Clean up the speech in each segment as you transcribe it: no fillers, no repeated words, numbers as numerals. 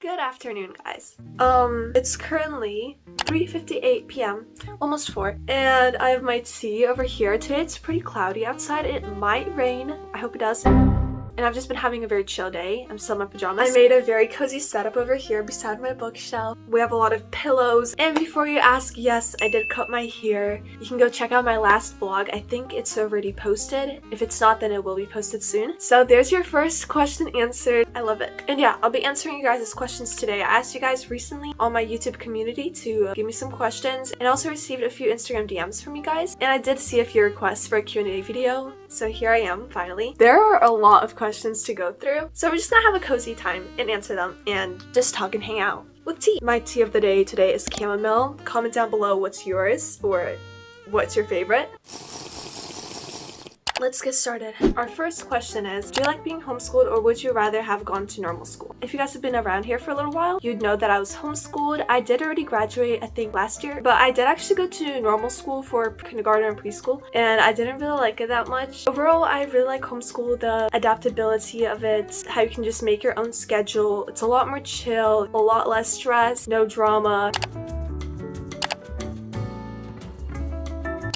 Good afternoon, guys. It's currently 3:58 p.m., almost 4, and I have my tea over here. Today it's pretty cloudy outside. It might rain. I hope it does. And I've just been having a very chill day. I'm still in my pajamas. I made a very cozy setup over here beside my bookshelf. We have a lot of pillows. And before you ask, yes, I did cut my hair. You can go check out my last vlog. I think it's already posted. If it's not, then it will be posted soon. So there's your first question answered. I love it. And yeah, I'll be answering you guys' questions today. I asked you guys recently on my YouTube community to give me some questions, and I also received a few Instagram DMs from you guys. And I did see a few requests for a Q&A video. So here I am, finally. There are a lot of questions to go through, so we're just gonna have a cozy time and answer them and just talk and hang out with tea. My tea of the day today is chamomile. Comment down below what's yours or what's your favorite. Let's get started. Our first question is, do you like being homeschooled or would you rather have gone to normal school? If you guys have been around here for a little while, you'd know that I was homeschooled. I did already graduate, I think, last year, but I did actually go to normal school for kindergarten and preschool, and I didn't really like it that much. Overall, I really like homeschool, the adaptability of it, how you can just make your own schedule. It's a lot more chill, a lot less stress, no drama.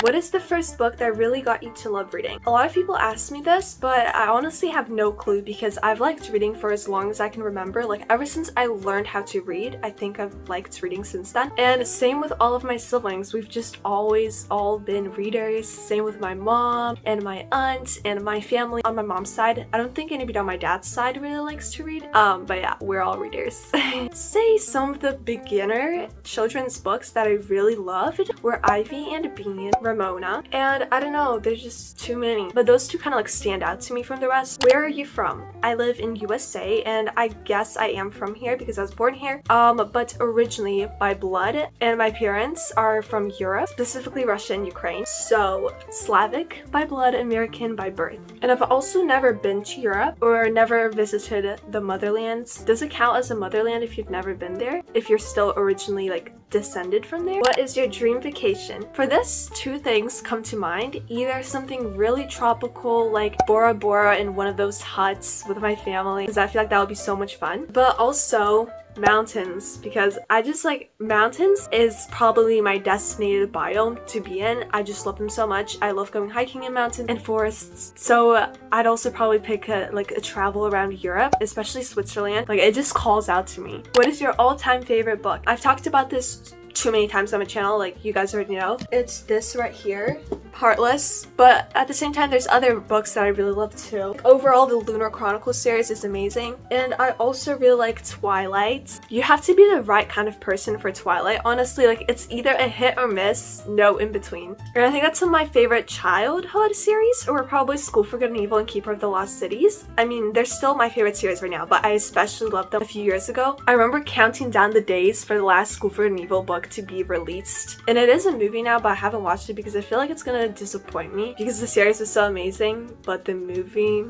What is the first book that really got you to love reading? A lot of people ask me this, but I honestly have no clue because I've liked reading for as long as I can remember. Like, ever since I learned how to read, I think I've liked reading since then. And same with all of my siblings. We've just always all been readers. Same with my mom and my aunt and my family on my mom's side. I don't think anybody on my dad's side really likes to read. But yeah, we're all readers. Say some of the beginner children's books that I really loved were Ivy and Bean, Ramona, and I don't know, there's just too many, but those two kind of like stand out to me from the rest. Where are you from? I live in USA, and I guess I am from here because I was born here, but originally by blood, and my parents are from Europe, specifically Russia and Ukraine, so Slavic by blood, American by birth. And I've also never been to Europe or never visited the motherlands. Does it count as a motherland if you've never been there? If you're still originally like descended from there? What is your dream vacation? For this, two things come to mind. Either something really tropical like Bora Bora in one of those huts with my family, because I feel like that would be so much fun, but also mountains, because I just like mountains is probably my designated biome to be in. I just love them so much. I love going hiking in mountains and forests, so I'd also probably pick a travel around Europe, especially Switzerland. Like, it just calls out to me. What is your all-time favorite book? I've talked about this too many times on my channel, like you guys already know. It's this right here, Heartless, but at the same time there's other books that I really love too. Overall, the Lunar Chronicles series is amazing, and I also really like Twilight. You have to be the right kind of person for Twilight, honestly. Like, it's either a hit or miss, no in between. And I think that's some of my favorite childhood series, or probably School for Good and Evil and Keeper of the Lost Cities. I mean, they're still my favorite series right now, but I especially loved them a few years ago. I remember counting down the days for the last School for Good and Evil book to be released, and it is a movie now, but I haven't watched it because I feel like it's gonna disappoint me because the series was so amazing, but the movie,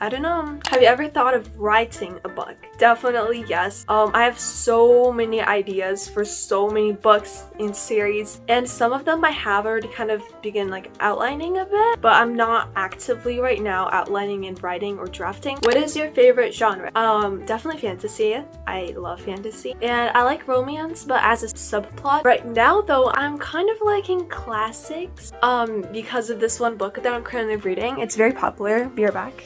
I don't know. Have you ever thought of writing a book? Definitely yes. I have so many ideas for so many books in series, and some of them I have already kind of begin like outlining a bit, but I'm not actively right now outlining and writing or drafting. What is your favorite genre? Definitely fantasy. I love fantasy, and I like romance, but as a subplot. Right now though, I'm kind of liking classics because of this one book that I'm currently reading. It's very popular. Be right back.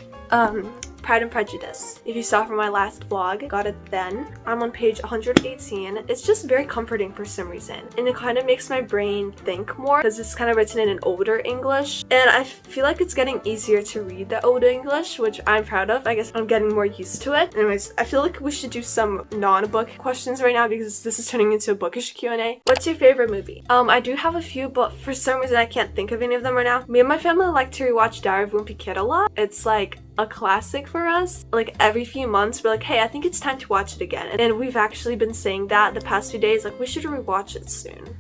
Pride and Prejudice. If you saw from my last vlog, got it then. I'm on page 118. It's just very comforting for some reason, and it kind of makes my brain think more because it's kind of written in an older English, and I feel like it's getting easier to read the older English, which I'm proud of. I guess I'm getting more used to it. Anyways, I feel like we should do some non-book questions right now because this is turning into a bookish Q&A. What's your favorite movie? I do have a few, but for some reason I can't think of any of them right now. Me and my family like to rewatch Diary of a Wimpy Kid a lot. It's like a classic for us. Like, every few months we're like, hey, I think it's time to watch it again, and we've actually been saying that the past few days, like, we should rewatch it soon.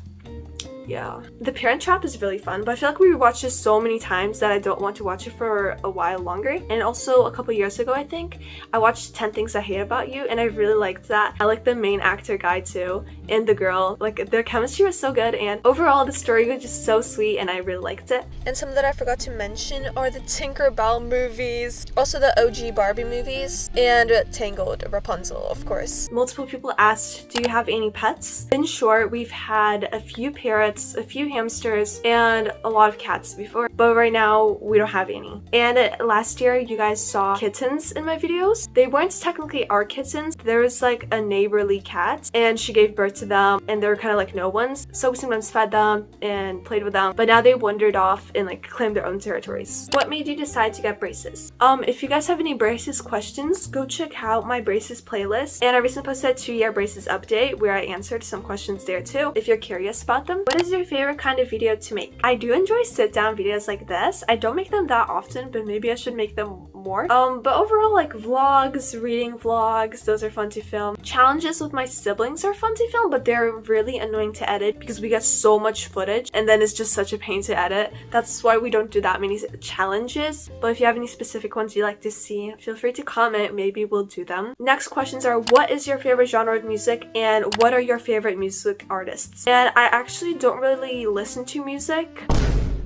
Yeah. The Parent Trap is really fun, but I feel like we rewatched this so many times that I don't want to watch it for a while longer. And also a couple years ago, I think, I watched 10 Things I Hate About You, and I really liked that. I like the main actor guy too, and the girl. Like, their chemistry was so good, and overall the story was just so sweet, and I really liked it. And some that I forgot to mention are the Tinkerbell movies, also the OG Barbie movies, and Tangled, Rapunzel, of course. Multiple people asked, do you have any pets? In short, we've had a few parrots, a few hamsters, and a lot of cats before, but right now we don't have any. And last year you guys saw kittens in my videos. They weren't technically our kittens. There was like a neighborly cat, and she gave birth to them, and they were kind of like no ones, so we sometimes fed them and played with them, but now they wandered off and like claimed their own territories. What made you decide to get braces? If you guys have any braces questions, go check out my braces playlist, and I recently posted a 2-year braces update where I answered some questions there too if you're curious about them. What is your favorite kind of video to make? I do enjoy sit down videos like this. I don't make them that often, but maybe I should make them more. But overall, like vlogs, reading vlogs, those are fun to film. Challenges with my siblings are fun to film, but they're really annoying to edit because we get so much footage and then it's just such a pain to edit. That's why we don't do that many challenges. But if you have any specific ones you'd like to see, feel free to comment, maybe we'll do them. Next questions are, what is your favorite genre of music and what are your favorite music artists? And I actually don't really listen to music.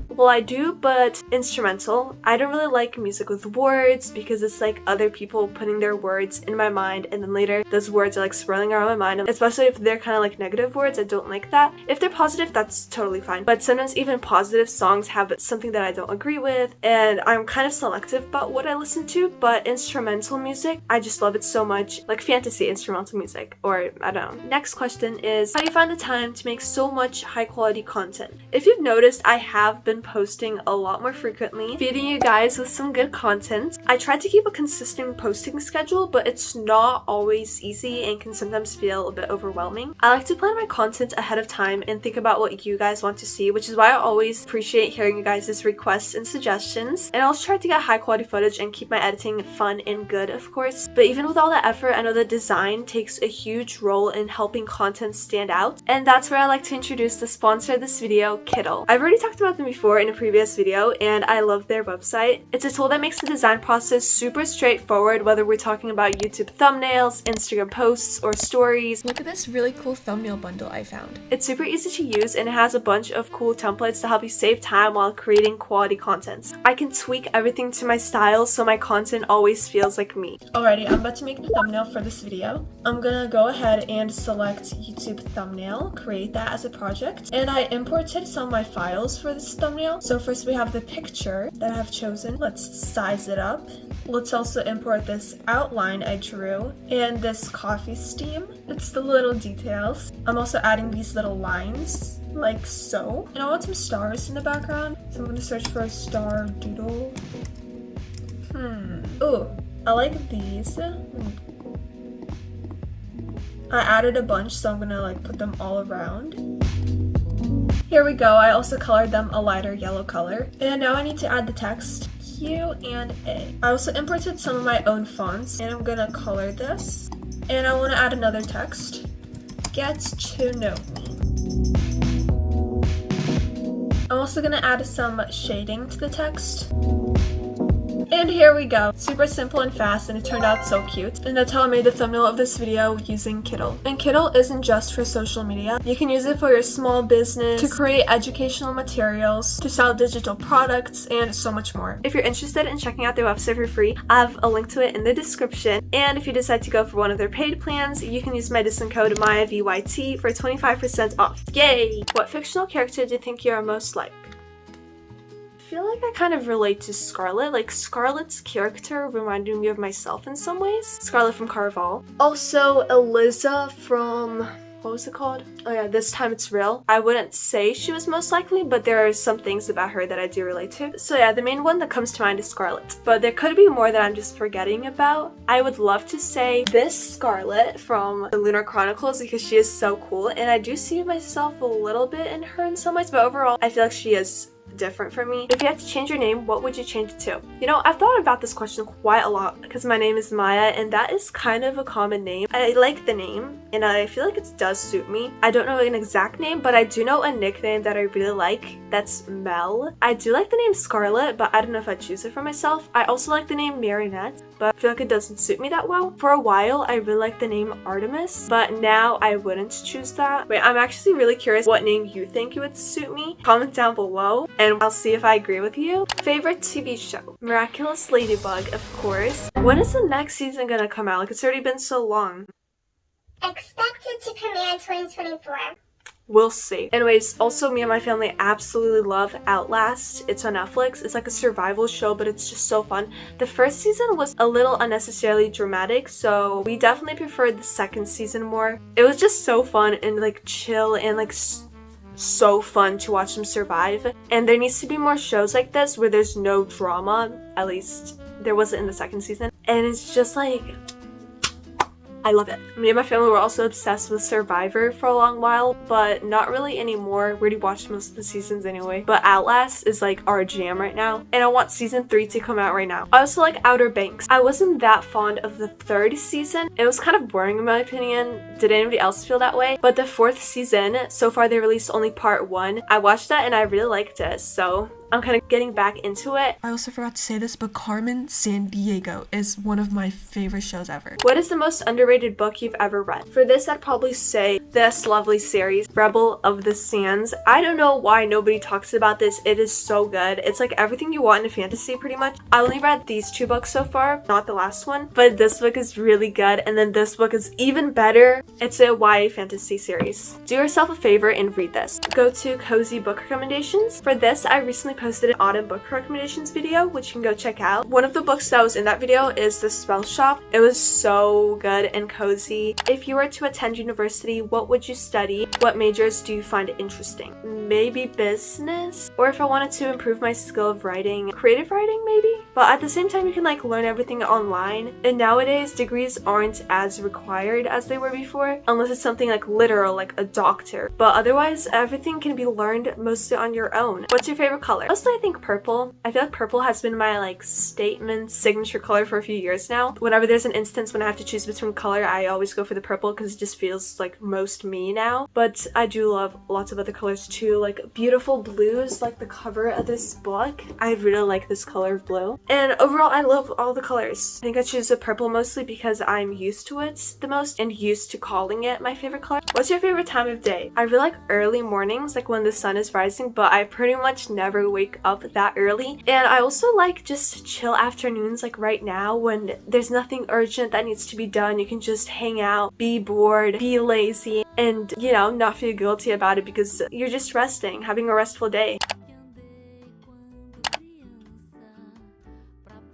Well, I do, but instrumental. I don't really like music with words because it's like other people putting their words in my mind, and then later those words are like swirling around my mind, especially if they're kind of like negative words. I don't like that. If they're positive, that's totally fine, but sometimes even positive songs have something that I don't agree with, and I'm kind of selective about what I listen to. But instrumental music, I just love it so much, like fantasy instrumental music, or I don't know. Next question is, how do you find the time to make so much high quality content? If you've noticed, I have been posting a lot more frequently, feeding you guys with some good content. I try to keep a consistent posting schedule, but it's not always easy and can sometimes feel a bit overwhelming. I like to plan my content ahead of time and think about what you guys want to see, which is why I always appreciate hearing you guys' requests and suggestions. And I also try to get high quality footage and keep my editing fun and good, of course. But even with all that effort, I know that design takes a huge role in helping content stand out. And that's where I like to introduce the sponsor of this video, Kittl. I've already talked about them before in a previous video, and I love their website. It's a tool that makes the design process super straightforward, whether we're talking about YouTube thumbnails, Instagram posts, or stories. Look at this really cool thumbnail bundle I found. It's super easy to use, and it has a bunch of cool templates to help you save time while creating quality content. I can tweak everything to my style so my content always feels like me. Alrighty, I'm about to make the thumbnail for this video. I'm gonna go ahead and select YouTube thumbnail, create that as a project, and I imported some of my files for this thumbnail. So first we have the picture that I have chosen. Let's size it up. Let's also import this outline I drew and this coffee steam. It's the little details. I'm also adding these little lines like so. And I want some stars in the background. So I'm going to search for a star doodle. Oh, I like these. I added a bunch, so I'm going to like put them all around. Here we go, I also colored them a lighter yellow color. And now I need to add the text, Q and A. I also imported some of my own fonts, and I'm gonna color this. And I wanna add another text, get to know me. I'm also gonna add some shading to the text. And here we go. Super simple and fast, and it turned out so cute. And that's how I made the thumbnail of this video using Kittl. And Kittl isn't just for social media. You can use it for your small business, to create educational materials, to sell digital products, and so much more. If you're interested in checking out their website for free, I have a link to it in the description. And if you decide to go for one of their paid plans, you can use my discount code MAYAVYT for 25% off. Yay! What fictional character do you think you are most like? I feel like I kind of relate to Scarlet. Like, Scarlet's character reminded me of myself in some ways. Scarlet from Carval. Also, Eliza from... what was it called? Oh yeah, This Time It's Real. I wouldn't say she was most likely, but there are some things about her that I do relate to. So yeah, the main one that comes to mind is Scarlet. But there could be more that I'm just forgetting about. I would love to say this Scarlet from the Lunar Chronicles because she is so cool. And I do see myself a little bit in her in some ways, but overall, I feel like she is different for me. If you had to change your name, what would you change it to? You know, I've thought about this question quite a lot because my name is Maya and that is kind of a common name. I like the name and I feel like it does suit me. I don't know an exact name, but I do know a nickname that I really like. That's Mel. I do like the name Scarlett, but I don't know if I'd choose it for myself. I also like the name Marinette, but I feel like it doesn't suit me that well. For a while, I really liked the name Artemis, but now I wouldn't choose that. Wait, I'm actually really curious what name you think would suit me. Comment down below and I'll see if I agree with you. Favorite TV show? Miraculous Ladybug, of course. When is the next season gonna come out? Like, it's already been so long. Expected to premiere in 2024. We'll see. Anyways, also me and my family absolutely love Outlast. It's on Netflix. It's like a survival show, but it's just so fun. The first season was a little unnecessarily dramatic, so we definitely preferred the second season more. It was just so fun and like chill and like so fun to watch them survive. And there needs to be more shows like this where there's no drama. At least there wasn't in the second season. And it's just like, I love it. Me and my family were also obsessed with Survivor for a long while, but not really anymore. We already watched most of the seasons anyway. But Outlast is like our jam right now. And I want season 3 to come out right now. I also like Outer Banks. I wasn't that fond of the third season. It was kind of boring in my opinion. Did anybody else feel that way? But the fourth season, so far they released only part 1. I watched that and I really liked it. So I'm kind of getting back into it. I also forgot to say this, but Carmen Sandiego is one of my favorite shows ever. What is the most underrated book you've ever read? For this, I'd probably say this lovely series, Rebel of the Sands. I don't know why nobody talks about this. It is so good. It's like everything you want in a fantasy pretty much. I only read these 2 books so far, not the last one, but this book is really good. And then this book is even better. It's a YA fantasy series. Do yourself a favor and read this. Go to Cozy Book Recommendations. For this, I recently posted an autumn book recommendations video, which you can go check out. One of the books that was in that video is The Spell Shop. It was so good and cozy. If you were to attend university, what would you study? What majors do you find interesting? Maybe business? Or if I wanted to improve my skill of writing, creative writing maybe? But at the same time, you can like learn everything online. And nowadays, degrees aren't as required as they were before, unless it's something like literal, like a doctor. But otherwise, everything can be learned mostly on your own. What's your favorite color? Mostly I think purple. I feel like purple has been my like statement signature color for a few years now. Whenever there's an instance when I have to choose between color, I always go for the purple because it just feels like most me now. But I do love lots of other colors too, like beautiful blues, like the cover of this book. I really like this color of blue. And overall, I love all the colors. I think I choose the purple mostly because I'm used to it the most and used to calling it my favorite color. What's your favorite time of day? I really like early mornings, like when the sun is rising, but I pretty much never wake up that early. And I also like just chill afternoons, like right now when there's nothing urgent that needs to be done. You can just hang out, be bored, be lazy, and you know, not feel guilty about it because you're just resting, having a restful day.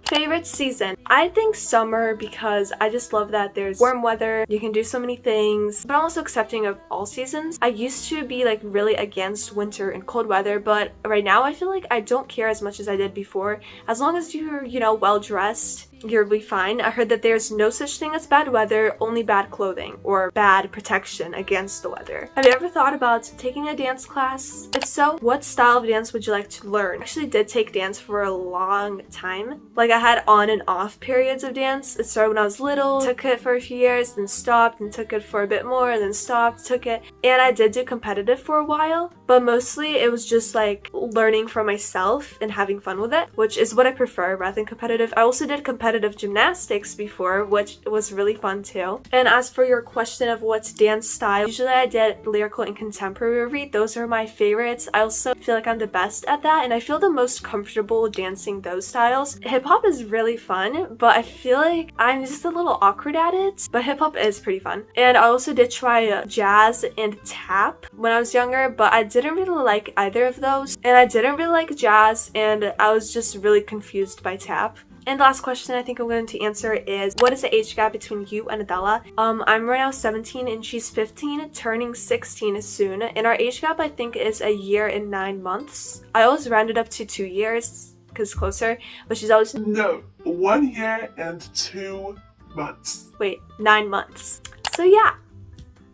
Favorite season? I think summer because I just love that there's warm weather, you can do so many things, but I'm also accepting of all seasons. I used to be like really against winter and cold weather, but right now I feel like I don't care as much as I did before. As long as you're, you know, well dressed, you'll be fine. I heard that there's no such thing as bad weather, only bad clothing or bad protection against the weather. Have you ever thought about taking a dance class? If so, what style of dance would you like to learn? I actually did take dance for a long time. Like I had on and off periods of dance. It started when I was little, took it for a few years, then stopped, and took it for a bit more, then stopped, took it. And I did do competitive for a while, but mostly it was just like learning for myself and having fun with it, which is what I prefer rather than competitive. I also did competitive gymnastics before, which was really fun too. And as for your question of what's dance style, usually I did lyrical and contemporary. Those are my favorites. I also feel like I'm the best at that, and I feel the most comfortable dancing those styles. Hip-hop is really fun, but I feel like I'm just a little awkward at it, but hip-hop is pretty fun. And I also did try jazz and tap when I was younger, but I didn't really like either of those, and I didn't really like jazz, and I was just really confused by tap. And the last question I think I'm going to answer is, what is the age gap between you and Adela? I'm right now 17 and she's 15, turning 16 soon. And our age gap I think is a year and 9 months. I always rounded up to 2 years because closer, but she's always... No, 1 year and 2 months. Wait, 9 months. So yeah,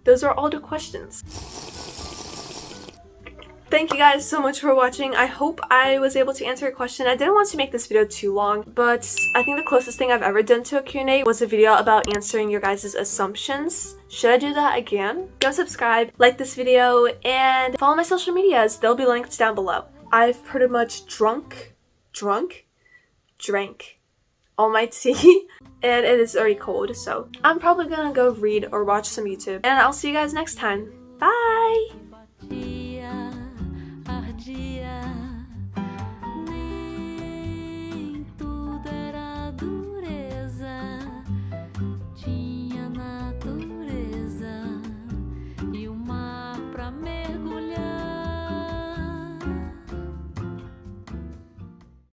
those are all the questions. Thank you guys so much for watching. I hope I was able to answer your question. I didn't want to make this video too long, but I think the closest thing I've ever done to a Q&A was a video about answering your guys' assumptions. Should I do that again? Go subscribe, like this video, and follow my social medias. They'll be linked down below. I've pretty much drank all my tea, and it is already cold, so I'm probably gonna go read or watch some YouTube, and I'll see you guys next time. Bye!